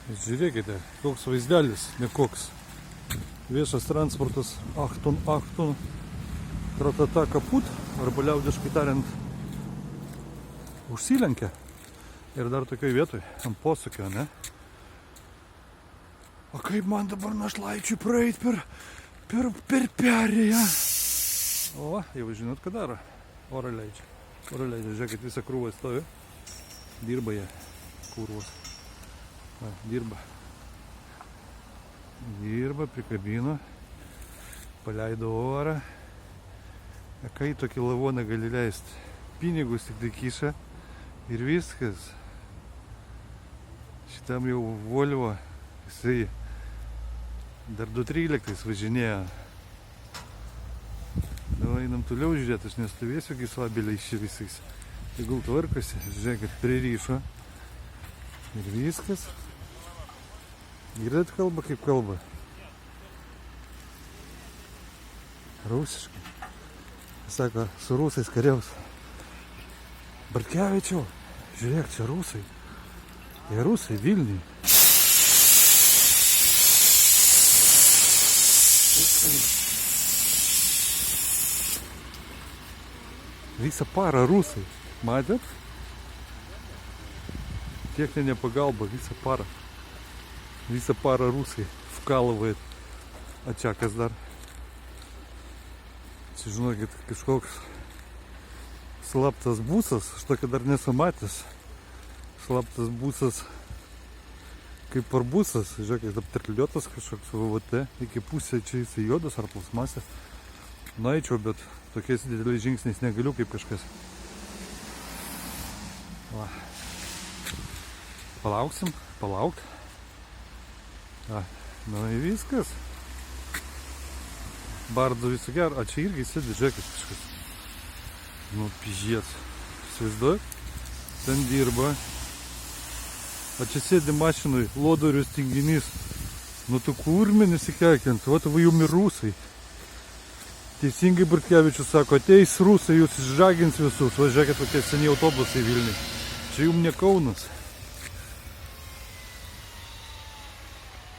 Žiūrėkite, koks vaizdelis, ne koks. Viešas transportas, Achtung, Achtung, tratata kaput, arba liaudiškai tariant, užsilenkia. Ir dar tokioj vietoj, ant posūkio, ne? O kaip man dabar našlaičiui praeit per perėją? O, jau žinot, ką daro. Oro leidžia. Oro leidžia, žiūrėkit, visą krūvą stovi. Dirba jie, kurvos. Va, dirba. Dirba, prikabino. Paleido orą. A kai tokį lavoną gali leisti? Pinigus tik tai kiša. Ir viskas. Šitam jau Volvo. Jisai dar 213 važinėjo. Nu, einam toliau žiūrėti, aš nestovėsiu gyslabėliais čia visais. Tegul tvarkosi, žiūrėkit, pririšo. Ir viskas. Girdėt kalbą kaip kalba? Rusiškai. Sako, su rusais kariaus. Bartkevičiau, žiūrėk, čia rusai. Jie rusai Vilniui. Visą parą rusai. Matėt? Techninė pagalba visą parą. Visą parą rusai вкалывает. А čia kas dar? Čia žinokit, kažkoks slaptas būsas. Aš tokio dar nesu matęs. Slaptas būsas kaip arbūsas. Žiūrėkit, apterliotas kažkoks VVT. Iki pusė čia jisai juodas ar plasmasė. Nueičiau, bet tokiais dideliais žingsniais negaliu kaip kažkas. Va. Palauksim, palaukt. Va. Nu ir viskas. Bardzo viso gero. A čia irgi sėdi, žiūrėkit kažkas. Nu, pižiec. Įsivaizduoju? Ten dirba. A čia sėdi mašinui, lodorius tinginys. Nu, tu kurmi nesikekiant. Vat va jum ir rusai. Teisingai Bartkevičius sako, ateis rusai, jūs išžagins visus. Va, žiūrėkit, kokie seniai autobusai Vilniui. Čia jum ne Kaunas.